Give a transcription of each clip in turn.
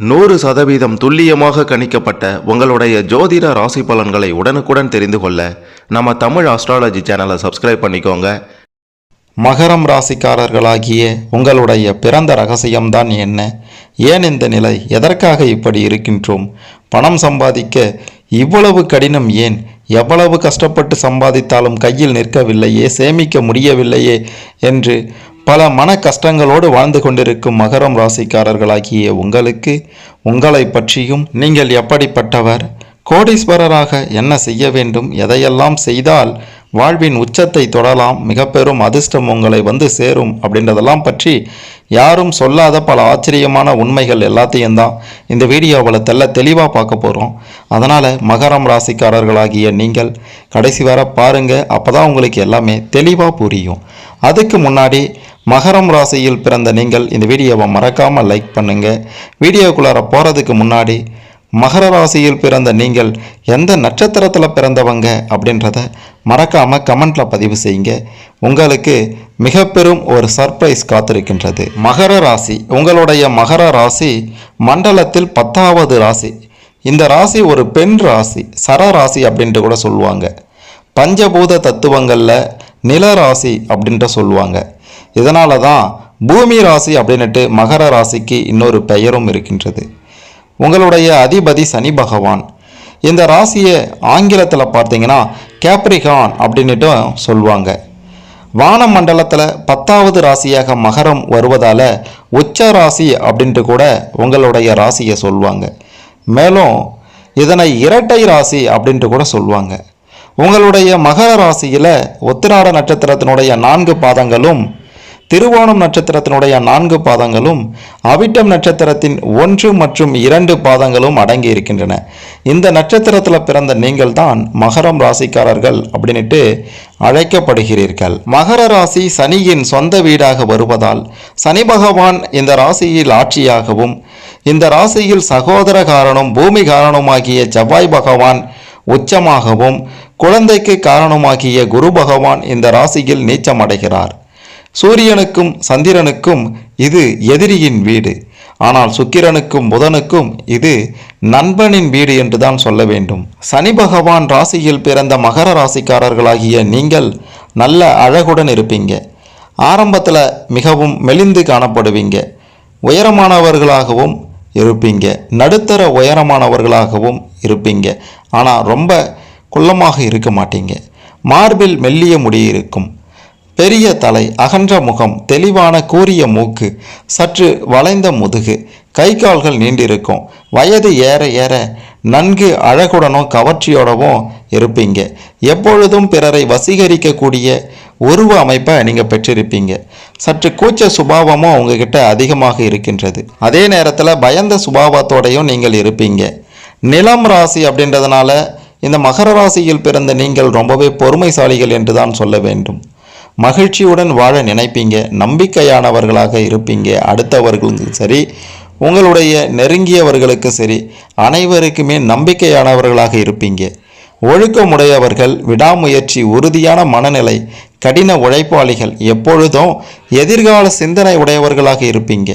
100% துல்லியமாக கணிக்கப்பட்ட உங்களுடைய ஜோதிட ராசி பலன்களை உடனுக்குடன் தெரிந்து கொள்ள நம்ம தமிழ் ஆஸ்ட்ராலஜி சேனலை சப்ஸ்கிரைப் பண்ணிக்கோங்க. மகரம் ராசிக்காரர்களாகிய உங்களுடைய பிறந்த ரகசியம்தான் என்ன? ஏன் இந்த நிலை? எதற்காக இப்படி இருக்கின்றோம்? பணம் சம்பாதிக்க இவ்வளவு கடினம் ஏன்? எவ்வளவு கஷ்டப்பட்டு சம்பாதித்தாலும் கையில் நிற்கவில்லையே, சேமிக்க முடியவில்லையே என்று பல மன கஷ்டங்களோடு வாழ்ந்து கொண்டிருக்கும் மகரம் ராசிக்காரர்களாகிய உங்களுக்கு உங்களை பற்றியும், நீங்கள் எப்படிப்பட்டவர், கோடீஸ்வரராக என்ன செய்ய வேண்டும், எதையெல்லாம் செய்தால் வாழ்வின் உச்சத்தை தொடலாம், மிக பெரும் அதிர்ஷ்டம் உங்களை வந்து சேரும் அப்படின்றதெல்லாம் பற்றி யாரும் சொல்லாத பல ஆச்சரியமான உண்மைகள் எல்லாத்தையும் தான் இந்த வீடியோவில் தெளிவாக பார்க்க போகிறோம். அதனால் மகரம் ராசிக்காரர்களாகிய நீங்கள் கடைசி வர பாருங்கள், அப்போ தான் உங்களுக்கு எல்லாமே தெளிவாக புரியும். அதுக்கு முன்னாடி மகரம் ராசியில் பிறந்த நீங்கள் இந்த வீடியோவை மறக்காமல் லைக் பண்ணுங்கள். வீடியோக்குள்ளார போகிறதுக்கு முன்னாடி மகர ராசியில் பிறந்த நீங்கள் எந்த நட்சத்திரத்தில் பிறந்தவங்க அப்படின்றத மறக்காமல் கமெண்ட்டில் பதிவு செய்யுங்க. உங்களுக்கு மிக பெரும் ஒரு சர்ப்ரைஸ் காத்திருக்கின்றது. மகர ராசி, உங்களுடைய மகர ராசி மண்டலத்தில் 10வது ராசி. இந்த ராசி ஒரு பெண் ராசி, சர ராசி அப்படின்ட்டு கூட சொல்லுவாங்க. பஞ்சபூத தத்துவங்களில் நில ராசி அப்படின்ட்டு சொல்லுவாங்க. இதனால தான் பூமி ராசி அப்படின்ட்டு மகர ராசிக்கு இன்னொரு பெயரும் இருக்கின்றது. உங்களுடைய அதிபதி சனி பகவான். இந்த ராசியை ஆங்கிலத்தில் பார்த்தீங்கன்னா கேப்ரிகான் அப்படின்ட்டு சொல்லுவாங்க. வான மண்டலத்தில் 10வது ராசியாக மகரம் வருவதால் உச்ச ராசி அப்படின்ட்டு கூட உங்களுடைய ராசியை சொல்லுவாங்க. மேலும் இதனை இரட்டை ராசி அப்படின்ட்டு கூட சொல்லுவாங்க. உங்களுடைய மகர ராசியில் உத்திராட நட்சத்திரத்தினுடைய 4 பாதங்களும், திருவோணம் நட்சத்திரத்தினுடைய 4 பாதங்களும், அவிட்டம் நட்சத்திரத்தின் 1 மற்றும் 2 பாதங்களும் அடங்கி இருக்கின்றன. இந்த நட்சத்திரத்தில் பிறந்த நீங்கள் தான் மகரம் ராசிக்காரர்கள் அப்படின்ட்டு அழைக்கப்படுகிறீர்கள். மகர ராசி சனியின் சொந்த வீடாக வருவதால் சனி பகவான் இந்த ராசியில் ஆட்சியாகவும், இந்த ராசியில் சகோதர காரணம் பூமி காரணமாகிய செவ்வாய் பகவான் உச்சமாகவும், குழந்தைக்கு காரணமாகிய குரு பகவான் இந்த ராசியில் நீச்சமடைகிறார். சூரியனுக்கும் சந்திரனுக்கும் இது எதிரியின் வீடு. ஆனால் சுக்கிரனுக்கும் புதனுக்கும் இது நண்பனின் வீடு என்று தான் சொல்ல வேண்டும். சனி பகவான் ராசியில் பிறந்த மகர ராசிக்காரர்களாகிய நீங்கள் நல்ல அழகுடன் இருப்பீங்க. ஆரம்பத்தில் மிகவும் மெலிந்து காணப்படுவீங்க. உயரமானவர்களாகவும் இருப்பீங்க. நடுத்தர உயரமானவர்களாகவும் இருப்பீங்க. ஆனால் ரொம்ப குள்ளமாக இருக்க மாட்டீங்க. மார்பில் மெல்லிய முடி இருக்கும். பெரிய தலை, அகன்ற முகம், தெளிவான கூரிய மூக்கு, சற்று வளைந்த முதுகு, கை கால்கள் நீண்டிருக்கும். வயது ஏற ஏற நன்கு அழகுடனும் கவர்ச்சியோடவும் இருப்பீங்க. எப்பொழுதும் பிறரை வசீகரிக்கக்கூடிய உருவ அமைப்பை நீங்கள் பெற்றிருப்பீங்க. சற்று கூச்ச சுபாவமும் உங்ககிட்ட அதிகமாக இருக்கின்றது. அதே நேரத்தில் பயந்த சுபாவத்தோடையும் நீங்கள் இருப்பீங்க. நிலம் ராசி அப்படின்றதுனால இந்த மகர ராசியில் பிறந்த நீங்கள் ரொம்பவே பொறுமைசாலிகள் என்று தான் சொல்ல வேண்டும். மகிழ்ச்சியுடன் வாழ நினைப்பீங்க. நம்பிக்கையானவர்களாக இருப்பீங்க. அடுத்தவர்களுக்கும் சரி, உங்களுடைய நெருங்கியவர்களுக்கு சரி, அனைவருக்குமே நம்பிக்கையானவர்களாக இருப்பீங்க. ஒழுக்கமுடையவர்கள், விடாமுயற்சி, உறுதியான மனநிலை, கடின உழைப்பாளிகள், எப்பொழுதும் எதிர்கால சிந்தனை உடையவர்களாக இருப்பீங்க.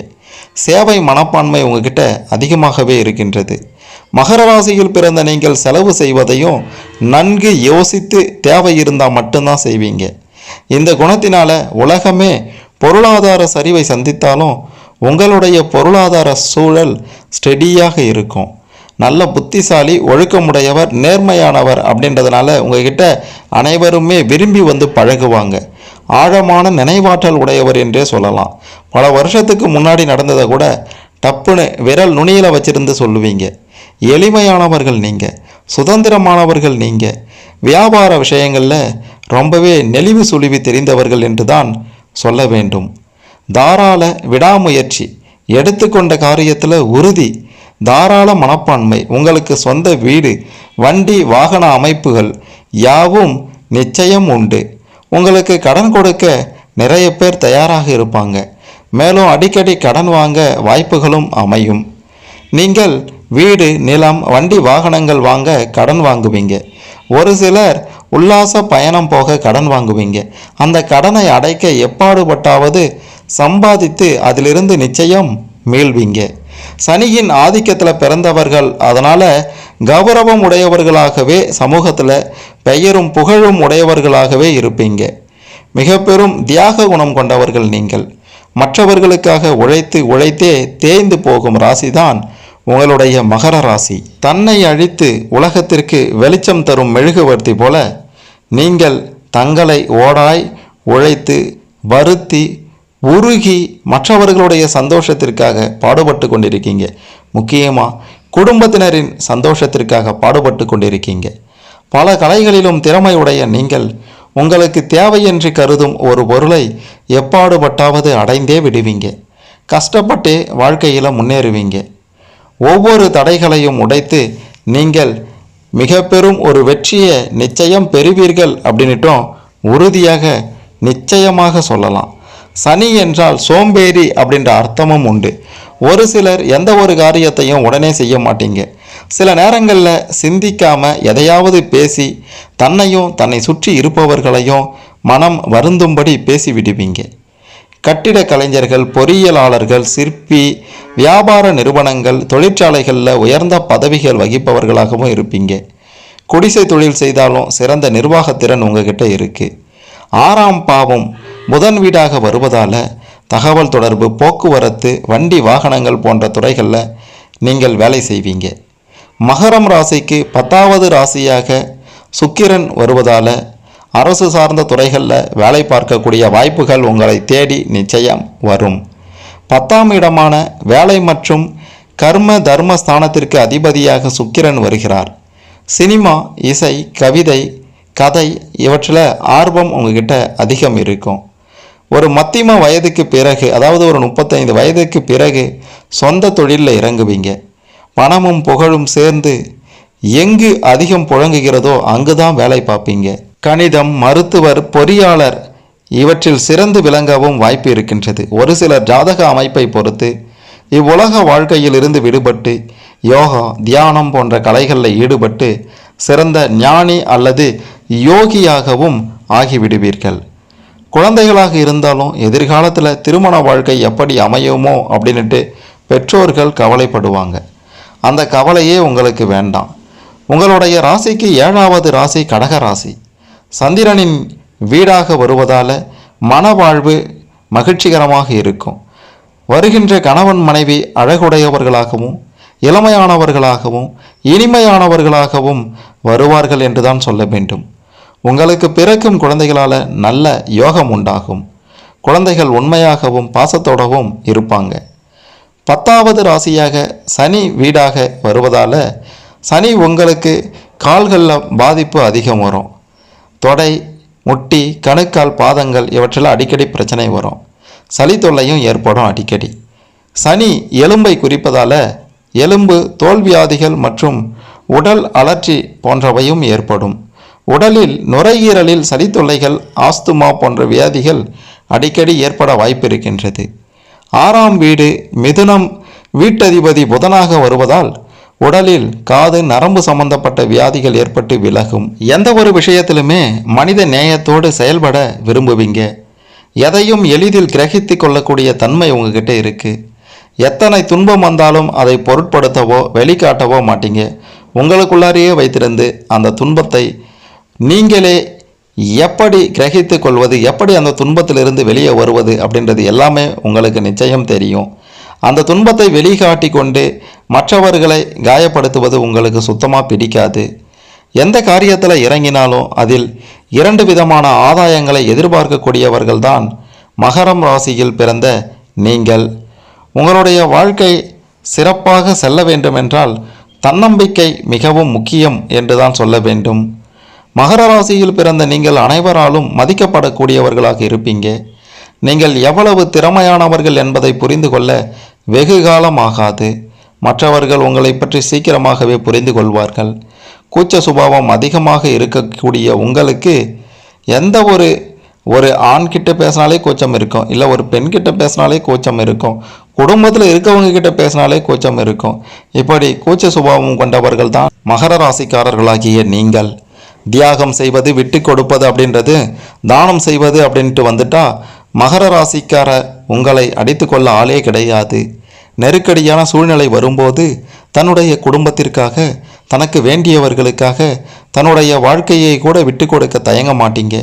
சேவை மனப்பான்மை உங்ககிட்ட அதிகமாகவே இருக்கின்றது. மகர ராசியில் பிறந்த நீங்கள் செலவு செய்வதையும் நன்கு யோசித்து தேவை இருந்தால் மட்டும்தான் செய்வீங்க. இந்த குணத்தினால உலகமே பொருளாதார சரிவை சந்தித்தாலும் உங்களுடைய பொருளாதார சூழல் ஸ்டெடியாக இருக்கும். நல்ல புத்திசாலி, ஒழுக்கமுடையவர், நேர்மையானவர் அப்படின்றதுனால உங்ககிட்ட அனைவருமே விரும்பி வந்து பழகுவாங்க. ஆழமான நினைவாற்றல் உடையவர் என்றே சொல்லலாம். பல வருஷத்துக்கு முன்னாடி நடந்ததை கூட டப்புன்னு விரல் நுனியில் வச்சிருந்து சொல்லுவீங்க. எளிமையானவர்கள் நீங்கள், சுதந்திரமானவர்கள் நீங்கள், வியாபார விஷயங்களில் ரொம்பவே நெளிவு சுழிவு தெரிந்தவர்கள் என்று தான் சொல்ல வேண்டும். தாராள விடாமுயற்சி, எடுத்துக்கொண்ட காரியத்தில் உறுதி, தாராள மனப்பான்மை, உங்களுக்கு சொந்த வீடு, வண்டி, வாகன அமைப்புகள் யாவும் நிச்சயம் உண்டு. உங்களுக்கு கடன் கொடுக்க நிறைய பேர் தயாராக இருப்பாங்க. மேலும் அடிக்கடி கடன் வாங்க வாய்ப்புகளும் அமையும். நீங்கள் வீடு, நிலம், வண்டி, வாகனங்கள் வாங்க கடன் வாங்குவீங்க. ஒரு சிலர் உல்லாச பயணம் போக கடன் வாங்குவீங்க. அந்த கடனை அடைக்க எப்பாடுபட்டாவது சம்பாதித்து அதிலிருந்து நிச்சயம் மீள்வீங்க. சனியின் ஆதிக்கத்தில் பிறந்தவர்கள், அதனால் கௌரவம் உடையவர்களாகவே சமூகத்தில் பெயரும் புகழும் உடையவர்களாகவே இருப்பீங்க. மிக பெரும் தியாக குணம் கொண்டவர்கள் நீங்கள். மற்றவர்களுக்காக உழைத்தே தேய்ந்து போகும் ராசிதான் உங்களுடைய மகர ராசி. தன்னை அழித்து உலகத்திற்கு வெளிச்சம் தரும் மெழுகுவர்த்தி போல நீங்கள் தங்களை ஓடாய் உழைத்து வருத்தி உருகி மற்றவர்களுடைய சந்தோஷத்திற்காக பாடுபட்டு கொண்டிருக்கீங்க. முக்கியமாக குடும்பத்தினரின் சந்தோஷத்திற்காக பாடுபட்டு கொண்டிருக்கீங்க. பல கலைகளிலும் திறமையுடைய நீங்கள் உங்களுக்கு தேவையின்றி கருதும் ஒரு பொருளை எப்பாடுபட்டாவது அடைந்தே விடுவீங்க. கஷ்டப்பட்டே வாழ்க்கையில் முன்னேறுவீங்க. ஒவ்வொரு தடைகளையும் உடைத்து நீங்கள் மிக பெரும் ஒரு வெற்றியை நிச்சயம் பெறுவீர்கள் அப்படின்னுட்டும் உறுதியாக நிச்சயமாக சொல்லலாம். சனி என்றால் சோம்பேறி அப்படின்ற அர்த்தமும் உண்டு. ஒரு சிலர் எந்த ஒரு காரியத்தையும் உடனே செய்ய மாட்டீங்க. சில நேரங்களில் சிந்திக்காமல் எதையாவது பேசி தன்னையும் தன்னை சுற்றி இருப்பவர்களையும் மனம் வருந்தும்படி பேசி விடுவீங்க. கட்டிட கலைஞர்கள், பொறியியலாளர்கள், சிற்பி, வியாபார நிறுவனங்கள், தொழிற்சாலைகளில் உயர்ந்த பதவிகள் வகிப்பவர்களாகவும் இருப்பீங்க. குடிசை தொழில் செய்தாலும் சிறந்த நிர்வாகத்திறன் உங்ககிட்ட இருக்குது. 6ஆம் பாவம் புதன் வீடாக வருவதால் தகவல் தொடர்பு, போக்குவரத்து, வண்டி வாகனங்கள் போன்ற துறைகளில் நீங்கள் வேலை செய்வீங்க. மகரம் ராசிக்கு 10வது ராசியாக சுக்கிரன் வருவதால் அரசு சார்ந்த துறைகளில் வேலை பார்க்கக்கூடிய வாய்ப்புகள் உங்களை தேடி நிச்சயம் வரும். 10ஆம் இடமான வேலை மற்றும் கர்ம தர்ம ஸ்தானத்திற்கு அதிபதியாக சுக்கிரன் வருகிறார். சினிமா, இசை, கவிதை, கதை இவற்றில் ஆர்வம் உங்ககிட்ட அதிகம் இருக்கும். ஒரு மத்தியம வயதுக்கு பிறகு, அதாவது ஒரு 35 வயதுக்கு பிறகு சொந்த தொழிலில் இறங்குவீங்க. பணமும் புகழும் சேர்ந்து எங்கு அதிகம் புழங்குகிறதோ அங்கு தான் வேலை பார்ப்பீங்க. கணிதம், மருத்துவர், பொறியாளர் இவற்றில் சிறந்து விளங்கவும் வாய்ப்பு இருக்கின்றது. ஒரு சிலர் ஜாதக அமைப்பை பொறுத்து இவ்வுலக வாழ்க்கையில் இருந்து விடுபட்டு யோகா, தியானம் போன்ற கலைகளில் ஈடுபட்டு சிறந்த ஞானி அல்லது யோகியாகவும் ஆகிவிடுவீர்கள். குழந்தைகளாக இருந்தாலும் எதிர்காலத்தில் திருமண வாழ்க்கை எப்படி அமையுமோ அப்படின்ட்டு பெற்றோர்கள் கவலைப்படுவாங்க. அந்த கவலையே உங்களுக்கு வேண்டாம். உங்களுடைய ராசிக்கு 7வது ராசி கடக ராசி. சந்திரனின் வீடாக வருவதால் மனவாழ்வு மகிழ்ச்சிகரமாக இருக்கும். வருகின்ற கணவன் மனைவி அழகுடையவர்களாகவும் இளமையானவர்களாகவும் இனிமையானவர்களாகவும் வருவார்கள் என்று தான் சொல்ல வேண்டும். உங்களுக்கு பிறக்கும் குழந்தைகளால் நல்ல யோகம் உண்டாகும். குழந்தைகள் உண்மையாகவும் பாசத்தோடவும் இருப்பாங்க. 10வது ராசியாக சனி வீடாக வருவதால் சனி உங்களுக்கு கால்களில் பாதிப்பு அதிகம் வரும். தொடை, முட்டி, கணுக்கால், பாதங்கள் இவற்றில் அடிக்கடி பிரச்சனை வரும். சளி தொல்லையும் ஏற்படும் அடிக்கடி. சனி எலும்பை குறிப்பதால் எலும்பு, தோல்வியாதிகள் மற்றும் உடல் அலர்ச்சி போன்றவையும் ஏற்படும். உடலில் நுரையீரலில் சளி தொல்லைகள், ஆஸ்துமா போன்ற வியாதிகள் அடிக்கடி ஏற்பட வாய்ப்பு இருக்கின்றது. 6ஆம் வீடு மிதுனம் வீட்டதிபதி புதனாக வருவதால் உடலில் காது, நரம்பு சம்பந்தப்பட்ட வியாதிகள் ஏற்பட்டு விலகும். எந்த ஒரு விஷயத்திலுமே மனித நேயத்தோடு செயல்பட விரும்புவீங்க. எதையும் எளிதில் கிரகித்து கொள்ளக்கூடிய தன்மை உங்ககிட்ட இருக்குது. எத்தனை துன்பம் வந்தாலும் அதை பொருட்படுத்தவோ வெளிக்காட்டவோ மாட்டீங்க. உங்களுக்குள்ளாரையே வைத்திருந்து அந்த துன்பத்தை நீங்களே எப்படி கிரகித்து கொள்வது, எப்படி அந்த துன்பத்திலிருந்து வெளியே வருவது அப்படின்றது எல்லாமே உங்களுக்கு நிச்சயம் தெரியும். அந்த துன்பத்தை வெளிக்காட்டி கொண்டு மற்றவர்களை காயப்படுத்துவது உங்களுக்கு சுத்தமாக பிடிக்காது. எந்த காரியத்தில் இறங்கினாலும் அதில் 2 விதமான ஆதாயங்களை எதிர்பார்க்கக்கூடியவர்கள் தான் மகரம் ராசியில் பிறந்த நீங்கள். உங்களுடைய வாழ்க்கை சிறப்பாக செல்ல வேண்டுமென்றால் தன்னம்பிக்கை மிகவும் முக்கியம் என்று தான் சொல்ல வேண்டும். மகர ராசியில் பிறந்த நீங்கள் அனைவராலும் மதிக்கப்படக்கூடியவர்களாக இருப்பீங்க. நீங்கள் எவ்வளவு திறமையானவர்கள் என்பதை புரிந்து கொள்ள வெகு காலம் ஆகாது. மற்றவர்கள் உங்களை பற்றி சீக்கிரமாகவே புரிந்து கொள்வார்கள். கூச்ச சுபாவம் அதிகமாக இருக்கக்கூடிய உங்களுக்கு எந்த ஒரு ஆண்கிட்ட பேசினாலே கூச்சம் இருக்கும், இல்லை ஒரு பெண்கிட்ட பேசினாலே கூச்சம் இருக்கும், குடும்பத்தில் இருக்கவங்க கிட்ட பேசினாலே கூச்சம் இருக்கும். இப்படி கூச்ச சுபாவம் கொண்டவர்கள் தான் மகர ராசிக்காரர்களாகிய நீங்கள். தியாகம் செய்வது, விட்டு கொடுப்பது அப்படின்றது, தானம் செய்வது அப்படின்ட்டு வந்துட்டா மகர ராசிக்கார உங்களை அடித்து கொள்ள ஆளே கிடையாது. நெருக்கடியான சூழ்நிலை வரும்போது தன்னுடைய குடும்பத்திற்காக, தனக்கு வேண்டியவர்களுக்காக தன்னுடைய வாழ்க்கையை கூட விட்டு கொடுக்க தயங்க மாட்டீங்க.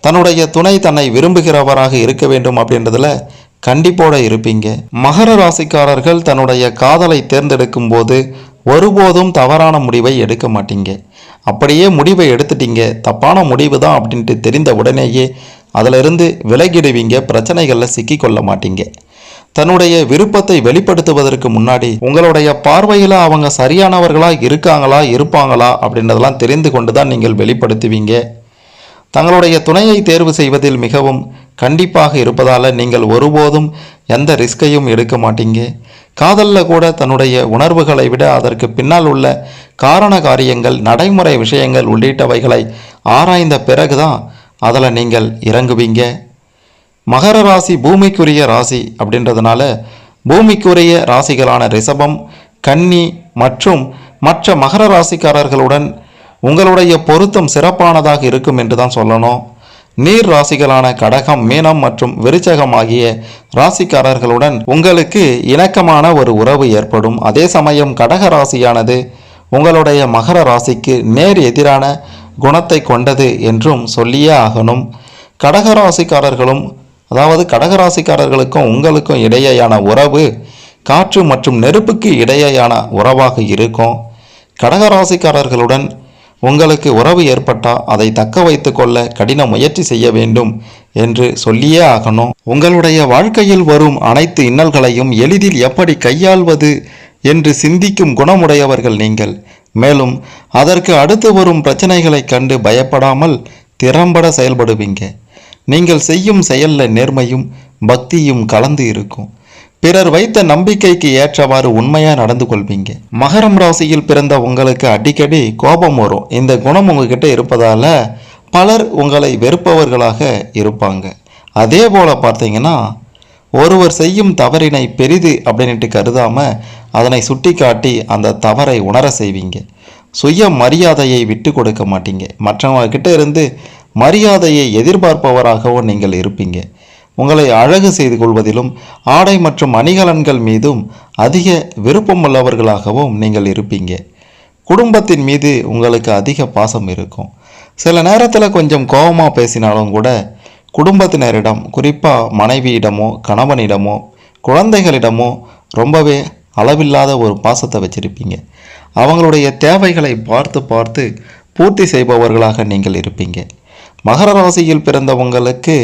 தன்னுடைய துணை தன்னை விரும்புகிறவராக இருக்க வேண்டும் அப்படின்றதுல கண்டிப்போட இருப்பீங்க. மகர ராசிக்காரர்கள் தன்னுடைய காதலை தேர்ந்தெடுக்கும் போது ஒருபோதும் தவறான முடிவை எடுக்க மாட்டீங்க. அப்படியே முடிவை எடுத்துட்டீங்க, தப்பான முடிவு தான் அப்படின்ட்டு தெரிந்த உடனேயே அதிலிருந்து விலகிடுவீங்க, பிரச்சனைகளில் சிக்கிக்கொள்ள மாட்டீங்க. தன்னுடைய விருப்பத்தை வெளிப்படுத்துவதற்கு முன்னாடி உங்களுடைய பார்வையில் அவங்க சரியானவர்களாக இருப்பாங்களா அப்படின்றதெல்லாம் தெரிந்து கொண்டு தான் நீங்கள் வெளிப்படுத்துவீங்க. தங்களுடைய துணையை தேர்வு செய்வதில் மிகவும் கண்டிப்பாக இருப்பதால் நீங்கள் ஒருபோதும் எந்த ரிஸ்கையும் எடுக்க மாட்டீங்க. காதலில் கூட தன்னுடைய உணர்வுகளை விட அதற்கு பின்னால் உள்ள காரண காரியங்கள், நடைமுறை விஷயங்கள் உள்ளிட்டவைகளை ஆராய்ந்த பிறகுதான் அதில் நீங்கள் இறங்குவீங்க. மகர ராசி பூமிக்குரிய ராசி அப்படின்றதுனால பூமிக்குரிய ராசிகளான ரிஷபம், கன்னி மற்றும் மற்ற மகர ராசிக்காரர்களுடன் உங்களுடைய பொருத்தம் சிறப்பானதாக இருக்கும் என்று தான் சொல்லணும். நீர் ராசிகளான கடகம், மீனம் மற்றும் விருச்சகம் ஆகிய ராசிக்காரர்களுடன் உங்களுக்கு இணக்கமான ஒரு உறவு ஏற்படும். அதே சமயம் கடக ராசியானது உங்களுடைய மகர ராசிக்கு நேர் எதிரான குணத்தை கொண்டது என்றும் சொல்லியே ஆகணும். கடகராசிக்காரர்களுக்கும் உங்களுக்கும் இடையேயான உறவு காற்று மற்றும் நெருப்புக்கு இடையேயான உறவாக இருக்கும். கடகராசிக்காரர்களுடன் உங்களுக்கு உறவு ஏற்பட்டால் அதை தக்க வைத்து கொள்ள கடின முயற்சி செய்ய வேண்டும் என்று சொல்லியே ஆகணும். உங்களுடைய வாழ்க்கையில் வரும் அனைத்து இன்னல்களையும் எளிதில் எப்படி கையாள்வது என்று சிந்திக்கும் குணமுடையவர்கள் நீங்கள். மேலும் அதற்கு அடுத்து வரும் பிரச்சனைகளை கண்டு பயப்படாமல் திறம்பட செயல்படுவீங்க. நீங்கள் செய்யும் செயலில் நேர்மையும் பக்தியும் கலந்து இருக்கும். பிறர் வைத்த நம்பிக்கைக்கு ஏற்றவாறு உண்மையாக நடந்து கொள்வீங்க. மகரம் ராசியில் பிறந்த உங்களுக்கு அடிக்கடி கோபம் வரும். இந்த குணம் உங்ககிட்ட இருப்பதால் பலர் உங்களை வெறுப்பவர்களாக இருப்பாங்க. அதே போல் பார்த்தீங்கன்னா ஒருவர் செய்யும் தவறினை பெரிது அப்படின்ட்டு கருதாமல் அதனை சுட்டி காட்டி அந்த தவறை உணர செய்வீங்க. சுய மரியாதையை விட்டு கொடுக்க மாட்டீங்க. மற்றவங்க கிட்ட இருந்து மரியாதையை எதிர்பார்ப்பவராகவும் நீங்கள் இருப்பீங்க. உங்களை அழகு செய்து கொள்வதிலும் ஆடை மற்றும் அணிகலன்கள் மீதும் அதிக விருப்பமுள்ளவர்களாகவும் நீங்கள் இருப்பீங்க. குடும்பத்தின் மீது உங்களுக்கு அதிக பாசம் இருக்கும். சில நேரத்தில் கொஞ்சம் கோபமாக பேசினாலும் கூட குடும்பத்தினரிடம், குறிப்பாக மனைவியிடமோ கணவனிடமோ குழந்தைகளிடமோ ரொம்பவே அளவில்லாத ஒரு பாசத்தை வச்சிருப்பீங்க. அவங்களுடைய தேவைகளை பார்த்து பூர்த்தி செய்பவர்களாக நீங்கள் இருப்பீங்க. மகர ராசியில் பிறந்த உங்களுக்கு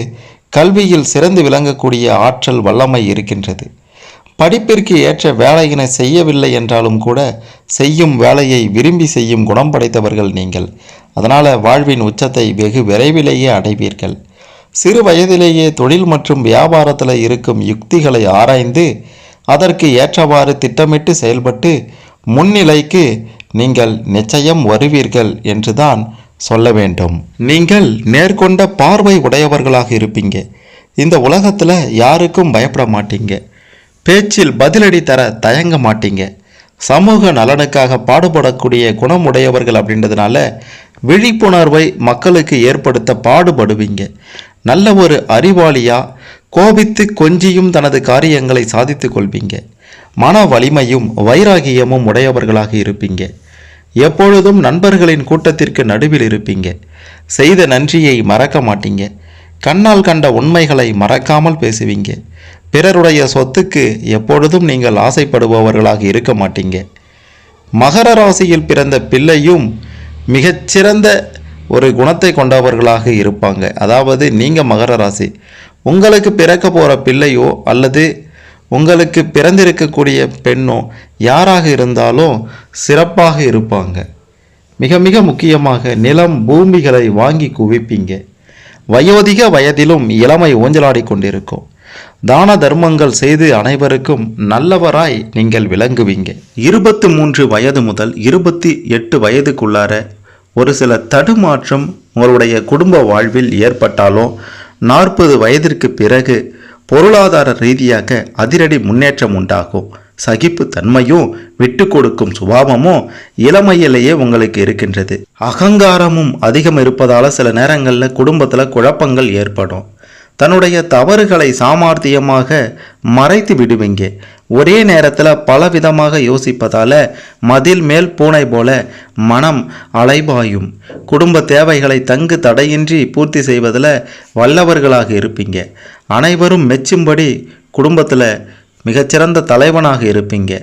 கல்வியில் சிறந்து விளங்கக்கூடிய ஆற்றல் வல்லமை இருக்கின்றது. படிப்பிற்கு ஏற்ற வேலையினை செய்யவில்லை என்றாலும் கூட செய்யும் வேலையை விரும்பி செய்யும் குணம் படைத்தவர்கள் நீங்கள். அதனால் வாழ்வின் உச்சத்தை வெகு விரைவிலேயே அடைவீர்கள். சிறு வயதிலேயே தொழில் மற்றும் வியாபாரத்தில் இருக்கும் யுக்திகளை ஆராய்ந்து அதற்கு ஏற்றவாறு திட்டமிட்டு செயல்பட்டு முன்னிலைக்கு நீங்கள் நிச்சயம் வருவீர்கள் என்றுதான் சொல்ல வேண்டும். நீங்கள் நேர்கொண்ட பார்வை உடையவர்களாக இருப்பீங்க. இந்த உலகத்தில் யாருக்கும் பயப்பட மாட்டீங்க. பேச்சில் பதிலடி தர தயங்க மாட்டீங்க. சமூக நலனுக்காக பாடுபடக்கூடிய குணமுடையவர்கள் அப்படின்றதுனால விழிப்புணர்வை மக்களுக்கு ஏற்படுத்த பாடுபடுவீங்க. நல்ல ஒரு அறிவாளியா கோபித்து கொஞ்சியும் தனது காரியங்களை சாதித்து கொள்வீங்க. மன வலிமையும் வைராகியமும் உடையவர்களாக இருப்பீங்க. எப்பொழுதும் நண்பர்களின் கூட்டத்திற்கு நடுவில் இருப்பீங்க. செய்த நன்றியை மறக்க மாட்டீங்க. கண்ணால் கண்ட உண்மைகளை மறக்காமல் பேசுவீங்க. பிறருடைய சொத்துக்கு எப்பொழுதும் நீங்கள் ஆசைப்படுபவர்களாக இருக்க மாட்டீங்க. மகர ராசியில் பிறந்த பிள்ளையும் மிகச்சிறந்த ஒரு குணத்தை கொண்டவர்களாக இருப்பாங்க. அதாவது நீங்கள் மகர ராசி, உங்களுக்கு பிறக்க போகிற பிள்ளையோ அல்லது உங்களுக்கு பிறந்திருக்கக்கூடிய பெண்ணோ யாராக இருந்தாலும் சிறப்பாக இருப்பாங்க. மிக மிக முக்கியமாக நிலம் பூமிகளை வாங்கி குவிப்பீங்க. வயோதிக வயதிலும் இளமை ஊஞ்சலாடி கொண்டிருக்கும். தான தர்மங்கள் செய்து அனைவருக்கும் நல்லவராய் நீங்கள் விளங்குவீங்க. 23 வயது முதல் 28 வயதுக்குள்ளார ஒரு சில தடுமாற்றம் உங்களுடைய குடும்ப வாழ்வில் ஏற்பட்டாலும் 40 வயதிற்கு பிறகு பொருளாதார ரீதியாக அதிரடி முன்னேற்றம் உண்டாகும். சகிப்பு தன்மையும் விட்டு கொடுக்கும் சுபாவமும் இளமையிலேயே உங்களுக்கு இருக்கின்றது. அகங்காரமும் அதிகம் இருப்பதால் சில நேரங்களில் குடும்பத்தில் குழப்பங்கள் ஏற்படும். தன்னுடைய தவறுகளை சாமர்த்தியமாக மறைத்து விடுவீங்க. ஒரே நேரத்தில் பலவிதமாக யோசிப்பதால மதில் மேல் பூனை போல மனம் அலைபாயும். குடும்ப தேவைகளை தங்கு தடையின்றி பூர்த்தி செய்வதில் வல்லவர்களாக இருப்பீங்க. அனைவரும் மெச்சும்படி குடும்பத்தில் மிகச்சிறந்த தலைவனாக இருப்பீங்க.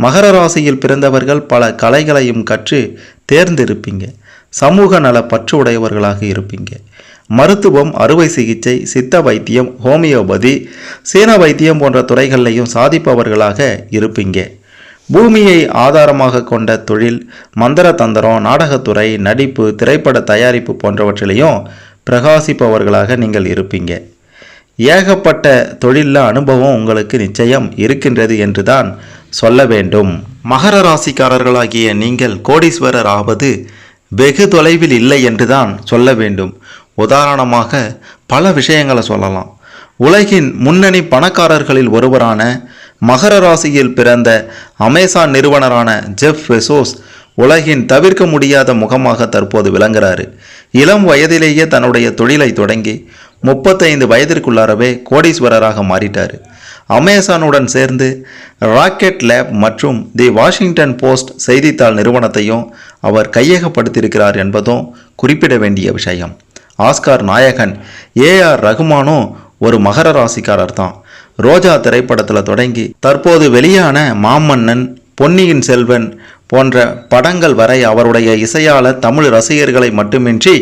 மகர ராசியில் பிறந்தவர்கள் பல கலைகளையும் கற்று தேர்ந்திருப்பீங்க. சமூக நல பற்று உடையவர்களாக இருப்பீங்க. மருத்துவம், அறுவை சிகிச்சை, சித்த வைத்தியம், ஹோமியோபதி, சீன வைத்தியம் போன்ற துறைகளிலையும் சாதிப்பவர்களாக இருப்பீங்க. பூமியை ஆதாரமாக கொண்ட தொழில், மந்திர தந்திரம், நாடகத்துறை, நடிப்பு, திரைப்பட தயாரிப்பு போன்றவற்றிலையும் பிரகாசிப்பவர்களாக நீங்கள் இருப்பீங்க. ஏகப்பட்ட தொழிலில் அனுபவம் உங்களுக்கு நிச்சயம் இருக்கின்றது என்றுதான் சொல்ல வேண்டும். மகர ராசிக்காரர்களாகிய நீங்கள் கோடீஸ்வரர் ஆவது வெகு தொலைவில் இல்லை என்றுதான் சொல்ல வேண்டும். உதாரணமாக பல விஷயங்களை சொல்லலாம். உலகின் முன்னணி பணக்காரர்களில் ஒருவரான மகர ராசியில் பிறந்த அமேசான் நிறுவனரான ஜெஃப் பெசோஸ் உலகின் தவிர்க்க முடியாத முகமாக தற்போது விளங்குகிறாரு. இளம் வயதிலேயே தன்னுடைய தொழிலை தொடங்கி 35 வயதிற்குள்ளாரவே கோடீஸ்வரராக மாறிட்டார். அமேசானுடன் சேர்ந்து ராக்கெட் லேப் மற்றும் தி வாஷிங்டன் போஸ்ட் செய்தித்தாள் நிறுவனத்தையும் அவர் கையகப்படுத்தியிருக்கிறார் என்பதும் குறிப்பிட வேண்டிய விஷயம். ஆஸ்கார் நாயகன் ஏஆர் ரகுமானும் ஒரு மகர ராசிக்காரர் தான். ரோஜா திரைப்படத்தில் தொடங்கி தற்போது வெளியான மாமன்னன், பொன்னியின் செல்வன் போன்ற படங்கள் வரை அவருடைய இசையால் தமிழ் ரசிகர்களை மட்டுமின்றி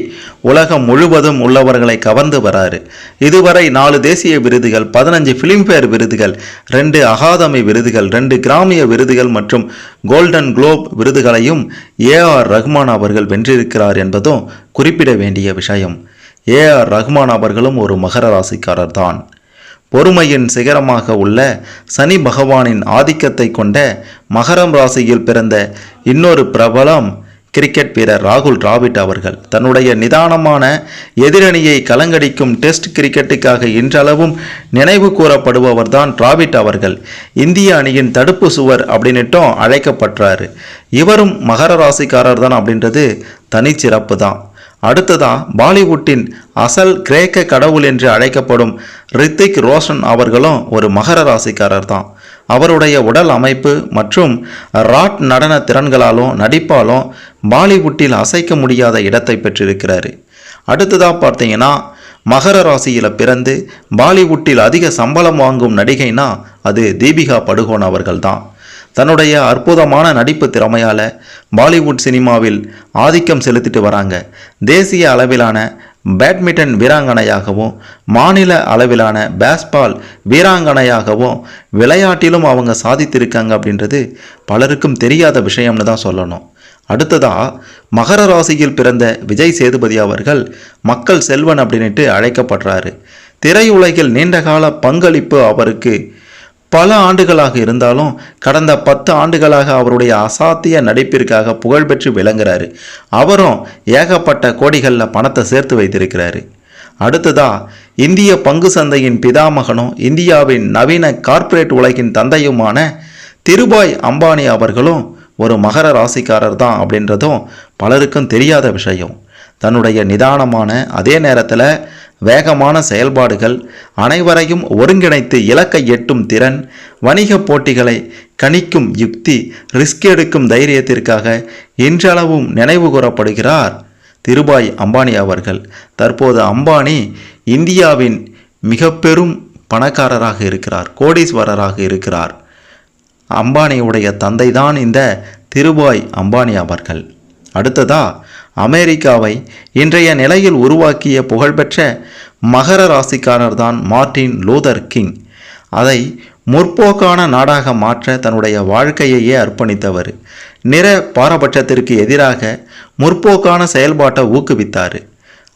உலகம் முழுவதும் உள்ளவர்களை கவர்ந்து வராரு. இதுவரை 4 தேசிய விருதுகள், 15 ஃபிலிம்பேர் விருதுகள், 2 அகாதமி விருதுகள், 2 கிராமிய விருதுகள் மற்றும் கோல்டன் குளோப் விருதுகளையும் ஏஆர் ரஹ்மான் அவர்கள் வென்றிருக்கிறார் என்பதும் குறிப்பிட வேண்டிய விஷயம். ஏஆர் ரஹ்மான் அவர்களும் ஒரு மகர ராசிக்காரர் தான். பொறுமையின் சிகரமாக உள்ள சனி பகவானின் ஆதிக்கத்தை கொண்ட மகரம் ராசியில் பிறந்த இன்னொரு பிரபலம் கிரிக்கெட் வீரர் ராகுல் டிராவிட் அவர்கள். தன்னுடைய நிதானமான எதிரணியை கலங்கடிக்கும் டெஸ்ட் கிரிக்கெட்டுக்காக இன்றளவும் நினைவு கூறப்படுபவர் தான் டிராவிட் அவர்கள். இந்திய அணியின் தடுப்பு சுவர் அப்படின்னுட்டும் அழைக்கப்பட்டார். இவரும் மகர ராசிக்காரர் தான் அப்படின்றது தனிச்சிறப்பு தான். அடுத்ததான் பாலிவுட்டின் அசல் கிரேக்க கடவுள் என்று அழைக்கப்படும் ரித்திக் ரோஷன் அவர்களும் ஒரு மகர ராசிக்காரர் தான். அவருடைய உடல் அமைப்பு மற்றும் ராட் நடன திறன்களாலும் நடிப்பாலும் பாலிவுட்டில் அசைக்க முடியாத இடத்தை பெற்றிருக்கிறாரு. அடுத்ததாக பார்த்தீங்கன்னா மகர ராசியில் பிறந்து பாலிவுட்டில் அதிக சம்பளம் வாங்கும் நடிகைனா அது தீபிகா படுகோன் அவர்கள் தான். தன்னுடைய அற்புதமான நடிப்பு திறமையால் பாலிவுட் சினிமாவில் ஆதிக்கம் செலுத்திட்டு வராங்க. தேசிய அளவிலான பேட்மிண்டன் வீராங்கனையாகவும் மாநில அளவிலான பேஸ்பால் வீராங்கனையாகவும் விளையாட்டிலும் அவங்க சாதித்திருக்காங்க அப்படின்றது பலருக்கும் தெரியாத விஷயம்னு தான் சொல்லணும். அடுத்ததாக மகர ராசியில் பிறந்த விஜய் சேதுபதி அவர்கள் மக்கள் செல்வன் அப்படின்ட்டு அழைக்கப்படுறாரு. திரையுலகில் நீண்டகால பங்களிப்பு அவருக்கு பல ஆண்டுகளாக இருந்தாலும் கடந்த 10 ஆண்டுகளாக அவருடைய அசாத்திய நடிப்பிற்காக புகழ்பெற்று விளங்குறாரு. அவரும் ஏகப்பட்ட கோடிகளில் பணத்தை சேர்த்து வைத்திருக்கிறாரு. அடுத்ததா இந்திய பங்கு சந்தையின் பிதாமகனும் இந்தியாவின் நவீன கார்ப்பரேட் உலகின் தந்தையுமான திருபாய் அம்பானி அவர்களும் ஒரு மகர ராசிக்காரர் தான் அப்படின்றதும் பலருக்கும் தெரியாத விஷயம். தன்னுடைய நிதானமான அதே நேரத்தில் வேகமான செயல்பாடுகள், அனைவரையும் ஒருங்கிணைத்து இலக்கை எட்டும் திறன், வணிக போட்டிகளை கணிக்கும் யுக்தி, ரிஸ்க் எடுக்கும் தைரியத்திற்காக இன்றளவும் நினைவு கூறப்படுகிறார் திருபாய் அம்பானி அவர்கள். தற்போது அம்பானி இந்தியாவின் மிக பெரும் பணக்காரராக இருக்கிறார், கோடீஸ்வரராக இருக்கிறார். அம்பானியுடைய தந்தை தான் இந்த திருபாய் அம்பானி அவர்கள். அடுத்ததா அமெரிக்காவை இன்றைய நிலையில் உருவாக்கிய புகழ்பெற்ற மகர ராசிக்காரர் தான் மார்ட்டின் லூதர் கிங். அதை முற்போக்கான நாடாக மாற்ற தன்னுடைய வாழ்க்கையையே அர்ப்பணித்தவர். நிற பாரபட்சத்திற்கு எதிராக முற்போக்கான செயல்பாட்டை ஊக்குவித்தார்.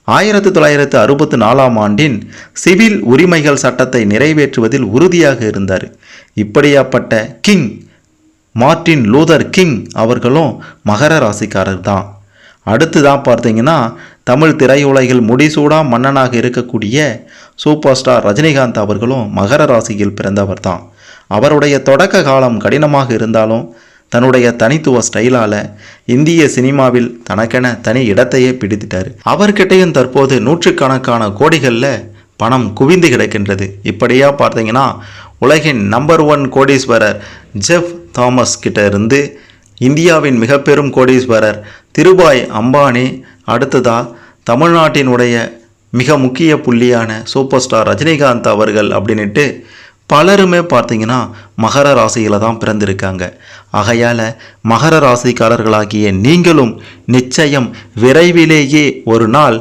1964ஆம் ஆண்டின் சிவில் உரிமைகள் சட்டத்தை நிறைவேற்றுவதில் உறுதியாக இருந்தார். இப்படியாப்பட்ட கிங் மார்ட்டின் லூதர் கிங் அவர்களும் மகர ராசிக்காரர் தான். அடுத்துதான் பார்த்தீங்கன்னா தமிழ் திரையுலகில் முடிசூடா மன்னனாக இருக்கக்கூடிய சூப்பர் ஸ்டார் ரஜினிகாந்த் அவர்களும் மகர ராசியில் பிறந்தவர் தான். அவருடைய தொடக்க காலம் கடினமாக இருந்தாலும் தன்னுடைய தனித்துவ ஸ்டைலால் இந்திய சினிமாவில் தனக்கென தனி இடத்தையே பிடித்துட்டார். அவர்கிட்டையும் தற்போது நூற்றுக்கணக்கான கோடிகளில் பணம் குவிந்து கிடக்கின்றது. இப்படியா பார்த்தீங்கன்னா உலகின் நம்பர் 1 கோடீஸ்வரர் ஜெஃப் தாமஸ் கிட்ட இருந்து இந்தியாவின் மிக பெரும் கோடீஸ்வரர் திருபாய் அம்பானி, அடுத்ததா தமிழ்நாட்டினுடைய மிக முக்கிய புள்ளியான சூப்பர் ஸ்டார் ரஜினிகாந்த் அவர்கள் அப்படின்ட்டு பலருமே பார்த்தீங்கன்னா மகர ராசியில் தான் பிறந்திருக்காங்க. ஆகையால் மகர ராசிக்காரர்களாகிய நீங்களும் நிச்சயம் விரைவிலேயே ஒரு நாள்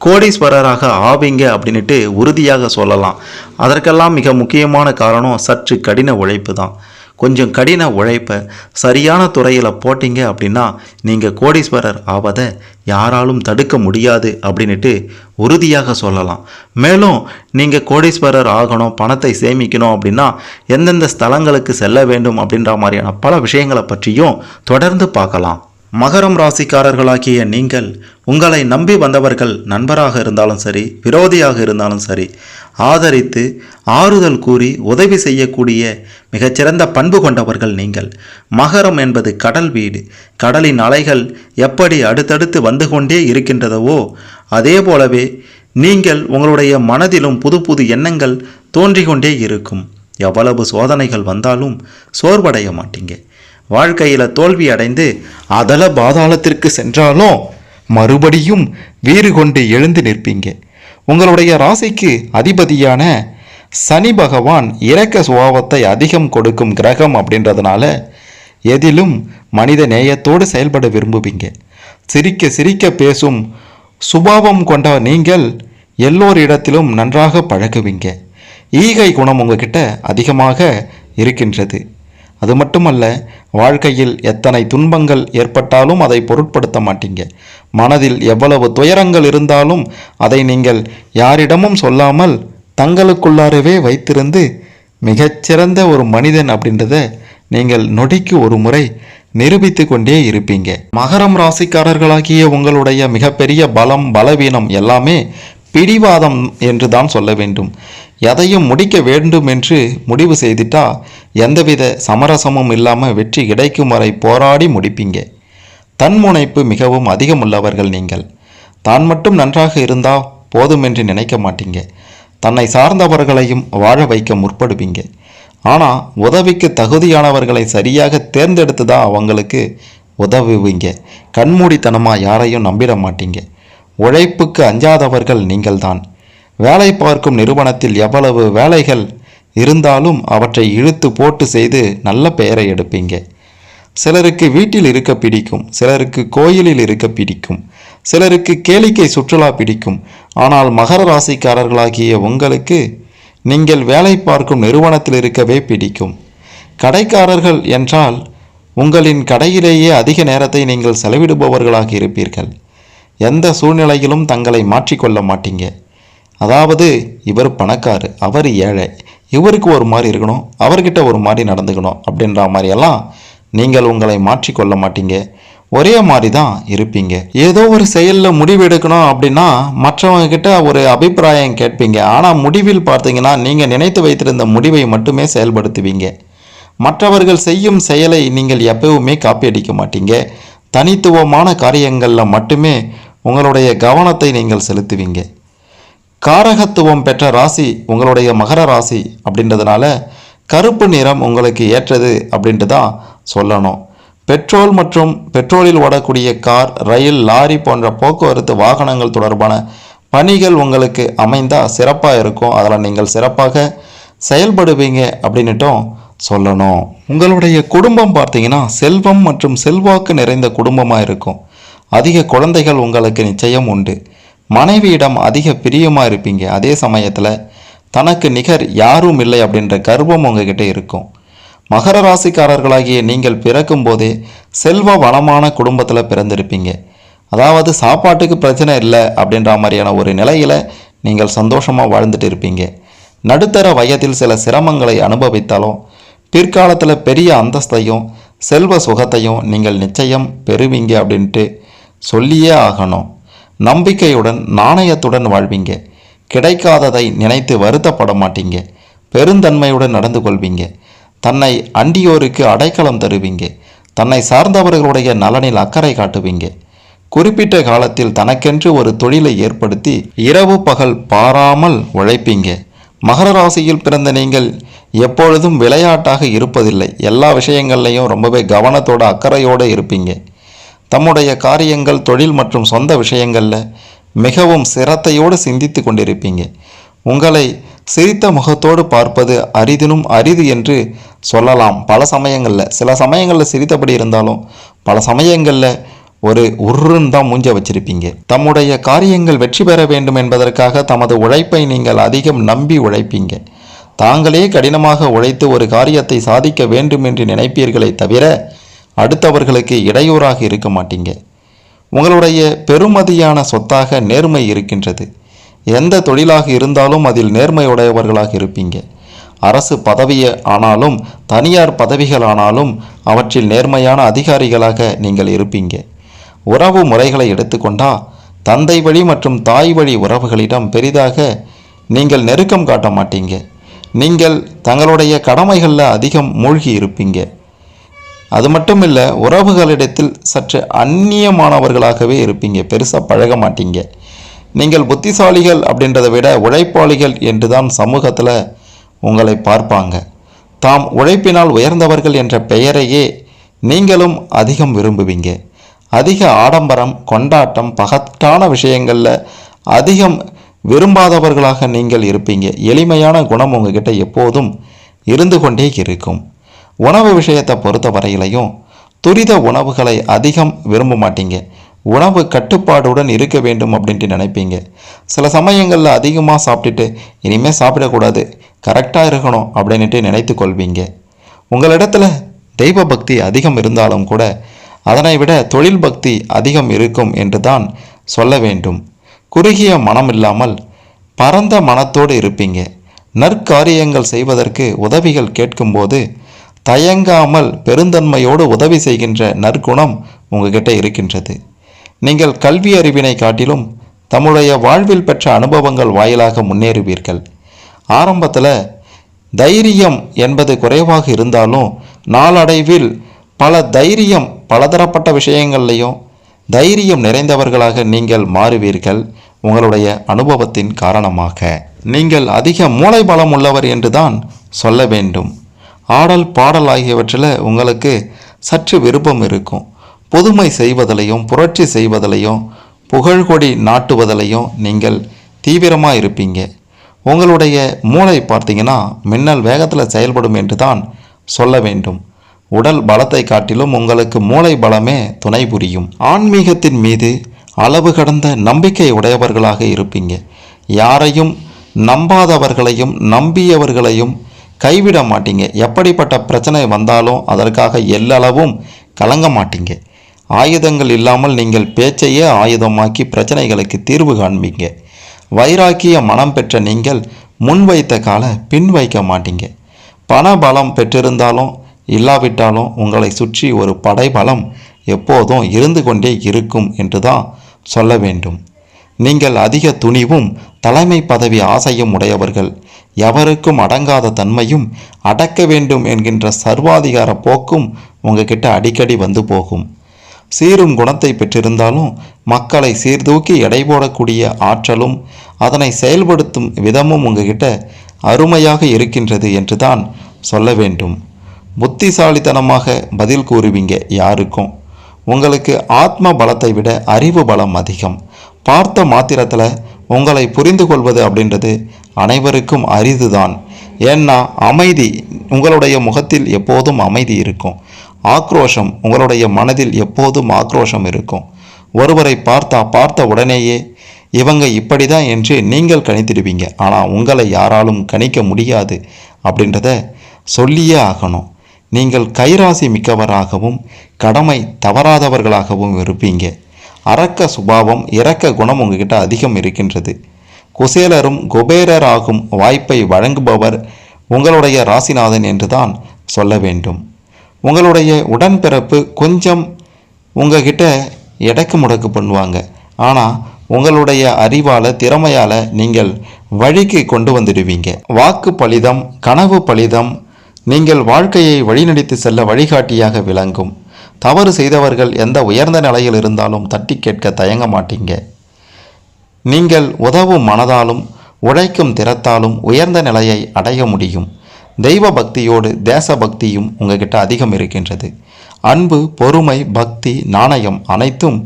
கோடீஸ்வரராக ஆவீங்க அப்படின்ட்டு உறுதியாக சொல்லலாம். அதற்கெல்லாம் மிக முக்கியமான காரணம் சற்று கடின உழைப்பு தான். கொஞ்சம் கடின உழைப்பை சரியான துறையில் போட்டிங்க அப்படின்னா நீங்கள் கோடீஸ்வரர் ஆவதை யாராலும் தடுக்க முடியாது அப்படின்ட்டு உறுதியாக சொல்லலாம். மேலும் நீங்கள் கோடீஸ்வரர் ஆகணும், பணத்தை சேமிக்கணும் அப்படின்னா எந்தெந்த ஸ்தலங்களுக்கு செல்ல வேண்டும் அப்படின்ற மாதிரியான பல விஷயங்களை பற்றியும் தொடர்ந்து பார்க்கலாம். மகரம் ராசிக்காரர்களாகிய நீங்கள் உங்களை நம்பி வந்தவர்கள் நண்பராக இருந்தாலும் சரி, விரோதியாக இருந்தாலும் சரி, ஆதரித்து ஆறுதல் கூறி உதவி செய்யக்கூடிய மிகச்சிறந்த பண்பு கொண்டவர்கள் நீங்கள். மகரம் என்பது கடல் வீடு. கடலின் அலைகள் எப்படி அடுத்தடுத்து வந்து கொண்டே இருக்கின்றதவோ அதே போலவே நீங்கள் உங்களுடைய மனதிலும் புது புது எண்ணங்கள் தோன்றிக்கொண்டே இருக்கும். எவ்வளவு சோதனைகள் வந்தாலும் சோர்வடைய மாட்டீங்க. வாழ்க்கையில் தோல்வி அடைந்து அதல பாதாளத்திற்கு சென்றாலும் மறுபடியும் வீறு கொண்டு எழுந்து நிற்பீங்க. உங்களுடைய ராசிக்கு அதிபதியான சனி பகவான் இரக்க சுபாவத்தை அதிகம் கொடுக்கும் கிரகம் அப்படின்றதுனால எதிலும் மனித நேயத்தோடு செயல்பட விரும்புவீங்க. சிரிக்க சிரிக்க பேசும் சுபாவம் கொண்ட நீங்கள் எல்லோரிடத்திலும் நன்றாக பழகுவீங்க. ஈகை குணம் உங்ககிட்ட அதிகமாக இருக்கின்றது. அது மட்டுமல்ல, வாழ்க்கையில் எத்தனை துன்பங்கள் ஏற்பட்டாலும் அதை பொருட்படுத்த மாட்டீங்க. மனதில் எவ்வளவு துயரங்கள் இருந்தாலும் அதை நீங்கள் யாரிடமும் சொல்லாமல் தங்களுக்குள்ளாரவே வைத்திருந்து மிகச்சிறந்த ஒரு மனிதன் அப்படின்றத நீங்கள் நொடிக்கு ஒரு முறை நிரூபித்து கொண்டே இருப்பீங்க. மகரம் ராசிக்காரர்களாகிய உங்களுடைய மிகப்பெரிய பலம் பலவீனம் எல்லாமே பிடிவாதம் என்று தான் சொல்ல வேண்டும். எதையும் முடிக்க வேண்டும் என்று முடிவு செய்துட்டா எந்தவித சமரசமும் இல்லாமல் வெற்றி கிடைக்கும் வரை போராடி முடிப்பீங்க. தன்முனைப்பு மிகவும் அதிகமுள்ளவர்கள் நீங்கள். தான் மட்டும் நன்றாக இருந்தால் போதும் என்று நினைக்க மாட்டீங்க. தன்னை சார்ந்தவர்களையும் வாழ வைக்க முற்படுவீங்க. ஆனால் உதவிக்கு தகுதியானவர்களை சரியாக தேர்ந்தெடுத்து தான் அவங்களுக்கு உதவுவீங்க. கண்மூடித்தனமாக யாரையும் நம்பிட மாட்டீங்க. உழைப்புக்கு அஞ்சாதவர்கள் நீங்கள்தான். வேலை பார்க்கும் நிறுவனத்தில் எவ்வளவு வேலைகள் இருந்தாலும் அவற்றை இழுத்து போட்டு செய்து நல்ல பெயரை எடுப்பீங்க. சிலருக்கு வீட்டில் இருக்க பிடிக்கும், சிலருக்கு கோயிலில் இருக்க பிடிக்கும், சிலருக்கு கேளிக்கை சுற்றுலா பிடிக்கும். ஆனால் மகர ராசிக்காரர்களாகிய உங்களுக்கு நீங்கள் வேலை பார்க்கும் நிறுவனத்தில் இருக்கவே பிடிக்கும். கடைக்காரர்கள் என்றால் உங்களின் கடையிலேயே அதிக நேரத்தை நீங்கள் செலவிடுபவர்களாக இருப்பீர்கள். எந்த சூழ்நிலையிலும் தங்களை மாற்றிக்கொள்ள மாட்டீங்க. அதாவது இவர் பணக்காரு, அவர் ஏழை, இவருக்கு ஒரு மாதிரி இருக்கணும், அவர்கிட்ட ஒரு மாதிரி நடந்துக்கணும் அப்படின்ற மாதிரியெல்லாம் நீங்கள் உங்களை மாற்றிக்கொள்ள மாட்டீங்க. ஒரே மாதிரி தான் இருப்பீங்க. ஏதோ ஒரு செயலில் முடிவு எடுக்கணும் அப்படின்னா மற்றவங்க கிட்ட ஒரு அபிப்பிராயம் கேட்பீங்க. ஆனால் முடிவில் பார்த்தீங்கன்னா நீங்கள் நினைத்து வைத்திருந்த முடிவை மட்டுமே செயல்படுத்துவீங்க. மற்றவர்கள் செய்யும் செயலை நீங்கள் எப்பவுமே காப்பியடிக்க மாட்டீங்க. தனித்துவமான காரியங்களில் மட்டுமே உங்களுடைய கவனத்தை நீங்கள் செலுத்துவீங்க. காரகத்துவம் பெற்ற ராசி உங்களுடைய மகர ராசி அப்படின்றதுனால கருப்பு நிறம் உங்களுக்கு ஏற்றது அப்படின்ட்டு தான் சொல்லணும். பெட்ரோல் மற்றும் பெட்ரோலில் ஓடக்கூடிய கார், ரயில், லாரி போன்ற போக்குவரத்து வாகனங்கள் தொடர்பான பணிகள் உங்களுக்கு அமைந்தால் சிறப்பாக இருக்கும். அதில் நீங்கள் சிறப்பாக செயல்படுவீங்க அப்படின்னுட்டும் சொல்லணும். உங்களுடைய குடும்பம் பார்த்தீங்கன்னா செல்வம் மற்றும் செல்வாக்கு நிறைந்த குடும்பமாக இருக்கும். அதிக குழந்தைகள் உங்களுக்கு நிச்சயம் உண்டு. மனைவியிடம் அதிக பிரியமாக இருப்பீங்க. அதே சமயத்தில் தனக்கு நிகர் யாரும் இல்லை அப்படின்ற கர்வம் உங்ககிட்ட இருக்கும். மகர ராசிக்காரர்களாகிய நீங்கள் பிறக்கும் போதே செல்வ வளமான குடும்பத்தில் பிறந்திருப்பீங்க. அதாவது சாப்பாட்டுக்கு பிரச்சனை இல்லை அப்படின்ற மாதிரியான ஒரு நிலையில் நீங்கள் சந்தோஷமாக வாழ்ந்துட்டு இருப்பீங்க. நடுத்தர வயதில் சில சிரமங்களை அனுபவித்தாலும் பிற்காலத்தில் பெரிய அந்தஸ்தையும் செல்வ சுகத்தையும் நீங்கள் நிச்சயம் பெறுவீங்க அப்படின்ட்டு சொல்லியே ஆகணும். நம்பிக்கையுடன் நாணயத்துடன் வாழ்வீங்க. கிடைக்காததை நினைத்து வருத்தப்பட மாட்டீங்க. பெருந்தன்மையுடன் நடந்து கொள்வீங்க. தன்னை அண்டியோருக்கு அடைக்கலம் தருவீங்க. தன்னை சார்ந்தவர்களுடைய நலனில் அக்கறை காட்டுவீங்க. குறிப்பிட்ட காலத்தில் தனக்கென்று ஒரு தொழிலை ஏற்படுத்தி இரவு பகல் பாராமல் உழைப்பீங்க. மகர ராசியில் பிறந்த நீங்கள் எப்பொழுதும் விளையாட்டாக இருப்பதில்லை. எல்லா விஷயங்கள்லையும் ரொம்பவே கவனத்தோட அக்கறையோடு இருப்பீங்க. தம்முடைய காரியங்கள், தொழில் மற்றும் சொந்த விஷயங்களில் மிகவும் சிரத்தையோடு சிந்தித்து கொண்டிருப்பீங்க. உங்களை சிரித்த முகத்தோடு பார்ப்பது அரிதினும் அரிது என்று சொல்லலாம். பல சமயங்களில், சில சமயங்களில் சிரித்தபடி இருந்தாலும் பல சமயங்களில் ஒரு உருன்னு தான் மூஞ்ச வச்சிருப்பீங்க. தம்முடைய காரியங்கள் வெற்றி பெற வேண்டும் என்பதற்காக தமது உழைப்பை நீங்கள் அதிகம் நம்பி உழைப்பீங்க. தாங்களே கடினமாக உழைத்து ஒரு காரியத்தை சாதிக்க வேண்டும் என்று நினைப்பீர்களே தவிர அடுத்தவர்களுக்கு இடையூறாக இருக்க மாட்டீங்க. உங்களுடைய பெருமதியான சொத்தாக நேர்மை இருக்கின்றது. எந்த தொழிலாக இருந்தாலும் அதில் நேர்மையுடையவர்களாக இருப்பீங்க. அரசு பதவியே ஆனாலும் தனியார் பதவிகள் ஆனாலும் அவற்றில் நேர்மையான அதிகாரிகளாக நீங்கள் இருப்பீங்க. உறவு முறைகளை எடுத்துக்கொண்டா தந்தை வழி மற்றும் தாய் வழி உறவுகளிடம் பெரிதாக நீங்கள் நெருக்கம் காட்ட மாட்டீங்க. நீங்கள் தங்களுடைய கடமைகளில் அதிகம் மூழ்கி இருப்பீங்க. அது மட்டும் இல்லை, உறவுகளிடத்தில் சற்று அந்நியமானவர்களாகவே இருப்பீங்க. பெருசாக பழக மாட்டீங்க. நீங்கள் புத்திசாலிகள் அப்படின்றத விட உழைப்பாளிகள் என்று தான் சமூகத்தில் உங்களை பார்ப்பாங்க. தாம் உழைப்பினால் உயர்ந்தவர்கள் என்ற பெயரையே நீங்களும் அதிகம் விரும்புவீங்க. அதிக ஆடம்பரம், கொண்டாட்டம், பகட்டான விஷயங்களில் அதிகம் விரும்பாதவர்களாக நீங்கள் இருப்பீங்க. எளிமையான குணம் உங்ககிட்ட எப்போதும் இருந்து கொண்டே இருக்கும். உணவு விஷயத்தை பொறுத்த வரையிலையும் துரித உணவுகளை அதிகம் விரும்ப மாட்டீங்க. உணவு கட்டுப்பாடுடன் இருக்க வேண்டும் அப்படின்ட்டு நினைப்பீங்க. சில சமயங்களில் அதிகமாக சாப்பிட்டுட்டு இனிமேல் சாப்பிடக்கூடாது, கரெக்டாக இருக்கணும் அப்படின்ட்டு நினைத்து கொள்வீங்க. உங்களிடத்தில் தெய்வ பக்தி அதிகம் இருந்தாலும் கூட அதனை விட தொழில் பக்தி அதிகம் இருக்கும் என்று தான் சொல்ல வேண்டும். குறுகிய மனம் இல்லாமல் பரந்த மனத்தோடு இருப்பீங்க. நற்காரியங்கள் செய்வதற்கு உதவிகள் கேட்கும்போது தயங்காமல் பெருந்தன்மையோடு உதவி செய்கின்ற நற்குணம் உங்ககிட்ட இருக்கின்றது. நீங்கள் கல்வி அறிவினை காட்டிலும் தம்முடைய வாழ்வில் பெற்ற அனுபவங்கள் வாயிலாக முன்னேறுவீர்கள். ஆரம்பத்தில் தைரியம் என்பது குறைவாக இருந்தாலும் நாளடைவில் பலதரப்பட்ட விஷயங்கள்லையும் தைரியம் நிறைந்தவர்களாக நீங்கள் மாறுவீர்கள். உங்களுடைய அனுபவத்தின் காரணமாக நீங்கள் அதிக மூளை பலம் உள்ளவர் என்று தான் சொல்ல வேண்டும். ஆடல் பாடல் ஆகியவற்றில் உங்களுக்கு சற்று விருப்பம் இருக்கும். புதுமை செய்வதிலையும் புரட்சி செய்வதிலையும் புகழ்கொடி நாட்டுவதிலையும் நீங்கள் தீவிரமாக இருப்பீங்க. உங்களுடைய மூளை பார்த்தீங்கன்னா மின்னல் வேகத்தில் செயல்படும் என்று தான் சொல்ல வேண்டும். உடல் பலத்தை காட்டிலும் உங்களுக்கு மூளை பலமே துணை புரியும். ஆன்மீகத்தின் மீது அளவு கடந்த நம்பிக்கை உடையவர்களாக இருப்பீங்க. யாரையும் நம்பாதவர்களையும் நம்பியவர்களையும் கைவிட மாட்டீங்க. எப்படிப்பட்ட பிரச்சனை வந்தாலும் அதற்காக எல்லளவும் கலங்க மாட்டீங்க. ஆயுதங்கள் இல்லாமல் நீங்கள் பேச்சையே ஆயுதமாக்கி பிரச்சனைகளுக்கு தீர்வு காண்பீங்க. வைராக்கிய மனம் பெற்ற நீங்கள் முன்வைத்த காலை பின் வைக்க மாட்டீங்க. பண பலம் பெற்றிருந்தாலும் இல்லாவிட்டாலும் உங்களை சுற்றி ஒரு படைபலம் எப்போதும் இருந்து கொண்டே இருக்கும் என்று தான் சொல்ல வேண்டும். நீங்கள் அதிக துணிவும் தலைமை பதவி ஆசையும் உடையவர்கள். எவருக்கும் அடங்காத தன்மையும் அடக்க வேண்டும் என்கின்ற சர்வாதிகார போக்கும் உங்ககிட்ட அடிக்கடி வந்து போகும். சீரும் குணத்தை பெற்றிருந்தாலும் மக்களை சீர்தூக்கி எடை போடக்கூடிய ஆற்றலும் அதனை செயல்படுத்தும் விதமும் உங்ககிட்ட அருமையாக இருக்கின்றது என்று தான் சொல்ல வேண்டும். புத்திசாலித்தனமாக பதில் கூறுவீங்க யாருக்கும். உங்களுக்கு ஆத்ம பலத்தை விட அறிவு பலம் அதிகம். பார்த்த மாத்திரத்தில் உங்களை புரிந்து கொள்வது அப்படின்றது அனைவருக்கும் அரிதுதான். ஏன்னா அமைதி உங்களுடைய முகத்தில் எப்போதும் அமைதி இருக்கும். ஆக்ரோஷம் உங்களுடைய மனதில் எப்போதும் ஆக்ரோஷம் இருக்கும். ஒருவரை பார்த்த உடனேயே இவங்க இப்படி தான் என்று நீங்கள் கணித்திடுவீங்க. ஆனால் உங்களை யாராலும் கணிக்க முடியாது அப்படின்றத சொல்லியே ஆகணும். நீங்கள் கைராசி மிக்கவராகவும் கடமை தவறாதவர்களாகவும் இருப்பீங்க. அரக்க சுபாவம், இரக்க குணம் உங்ககிட்ட அதிகம் இருக்கின்றது. குசேலரும் குபேரராகும் வாய்ப்பை வழங்குபவர் உங்களுடைய ராசிநாதன் என்று தான் சொல்ல வேண்டும். உங்களுடைய உடன்பிறப்பு கொஞ்சம் உங்ககிட்ட எடக்கு முடக்கு பண்ணுவாங்க. ஆனால் உங்களுடைய அறிவால் திறமையால் நீங்கள் வழிக்கு கொண்டு வந்துடுவீங்க. வாக்கு பலிதம், கனவு பலிதம் நீங்கள் வாழ்க்கையை வழிநடத்தி செல்ல வழிகாட்டியாக விளங்கும். தவறு செய்தவர்கள் எந்த உயர்ந்த நிலையில் இருந்தாலும் தட்டி கேட்க தயங்க மாட்டீங்க. நீங்கள் உதவும் மனதாலும் உழைக்கும் திறத்தாலும் உயர்ந்த நிலையை அடைய முடியும். தெய்வ பக்தியோடு தேச பக்தியும் உங்ககிட்ட அதிகம் இருக்கின்றது. அன்பு, பொறுமை, பக்தி, நாணயம் அனைத்தும்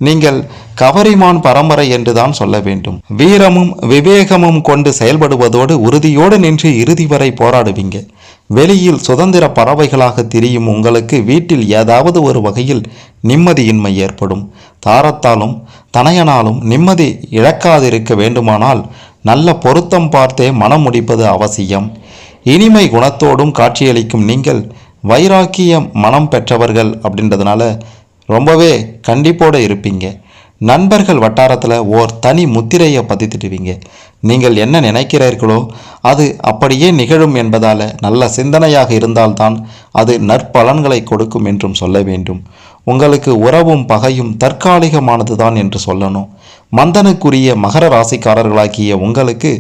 நீங்கள் கவரிமான் பரம்பரை என்றுதான் சொல்ல வேண்டும். வீரமும் விவேகமும் கொண்டு செயல்படுவதோடு உறுதியோடு நின்று இறுதி வரை போராடுவீங்க. வெளியில் சுதந்திர பறவைகளாக திரியும் உங்களுக்கு வீட்டில் ஏதாவது ஒரு வகையில் நிம்மதியின்மை ஏற்படும். தாரத்தாலும் தனையனாலும் நிம்மதி இழக்காதிருக்க வேண்டுமானால் நல்ல பொருத்தம் பார்த்தே மனம் முடிப்பது அவசியம். இனிமை குணத்தோடும் காட்சியளிக்கும் நீங்கள் வைராக்கிய மனம் பெற்றவர்கள் அப்படின்றதுனால ரொம்பவே கண்டிப்போடு இருப்பீங்க. நண்பர்கள் வட்டாரத்தில் ஓர் தனி முத்திரையை பதித்திடுவீங்க. நீங்கள் என்ன நினைக்கிறீர்களோ அது அப்படியே நிகழும் என்பதால் நல்ல சிந்தனையாக இருந்தால்தான் அது நற்பலன்களை கொடுக்கும் என்றும் சொல்ல வேண்டும். உங்களுக்கு உறவும் பகையும் தற்காலிகமானது தான் என்று சொல்லணும். மந்தனுக்குரிய மகர ராசிக்காரர்களாகிய உங்களுக்கு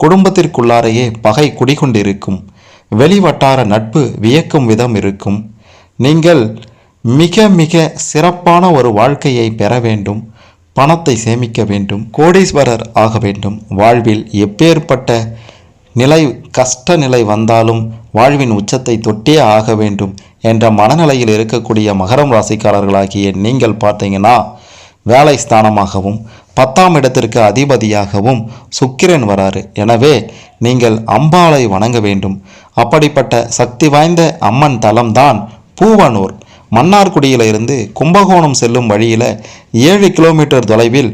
குடும்பத்திற்குள்ளாரையே பகை குடிகொண்டிருக்கும். வெளிவட்டார நட்பு வியக்கும் விதம் இருக்கும். நீங்கள் மிக மிக சிறப்பான ஒரு வாழ்க்கையை பெற வேண்டும். பணத்தை சேமிக்க வேண்டும். கோடீஸ்வரர் ஆக வேண்டும். வாழ்வில் எப்பேற்பட்ட நிலை, கஷ்ட நிலை வந்தாலும் வாழ்வின் உச்சத்தை தொட்டே ஆக வேண்டும் என்ற மனநிலையில் இருக்கக்கூடிய மகரம் ராசிக்காரர்களாகிய நீங்கள் பார்த்தீங்கன்னா வேலை ஸ்தானமாகவும் 10ஆம் இடத்திற்கு அதிபதியாகவும் சுக்கிரன் வராரு. எனவே நீங்கள் அம்பாளை வணங்க வேண்டும். அப்படிப்பட்ட சக்தி வாய்ந்த அம்மன் தலம்தான் பூவனூர். மன்னார்குடியில் இருந்து கும்பகோணம் செல்லும் வழியில் 7 கிலோமீட்டர் தொலைவில்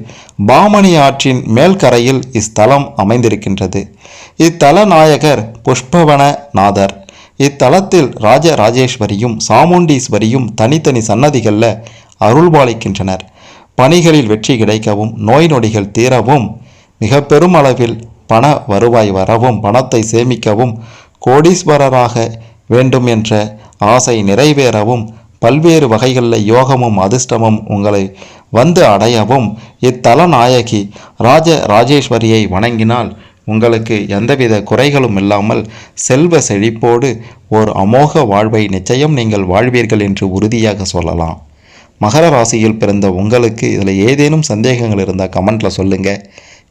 பாமணி ஆற்றின் மேல்கரையில் இஸ்தலம் அமைந்திருக்கின்றது. இத்தல நாயகர் புஷ்பவன நாதர். இத்தலத்தில் ராஜராஜேஸ்வரியும் சாமுண்டீஸ்வரியும் தனித்தனி சன்னதிகளில் அருள்பாலிக்கின்றனர். பணிகளில் வெற்றி கிடைக்கவும் நோய் நொடிகள் தீரவும் மிக பெரும் அளவில் பண வருவாய் வரவும் பணத்தை சேமிக்கவும் கோடீஸ்வரராக வேண்டும் என்ற ஆசை நிறைவேறவும் பல்வேறு வகைகளில் யோகமும் அதிர்ஷ்டமும் உங்களை வந்து அடையவும் இத்தல நாயகி ராஜராஜேஸ்வரியை வணங்கினால் உங்களுக்கு எந்தவித குறைகளும் இல்லாமல் செல்வ செழிப்போடு ஓர் அமோக வாழ்வை நிச்சயம் நீங்கள் வாழ்வீர்கள் என்று உறுதியாக சொல்லலாம். மகர ராசியில் பிறந்த உங்களுக்கு இதில் ஏதேனும் சந்தேகங்கள் இருந்தால் கமெண்ட்டில் சொல்லுங்கள்.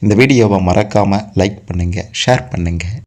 இந்த வீடியோவை மறக்காமல் லைக் பண்ணுங்கள், ஷேர் பண்ணுங்கள்.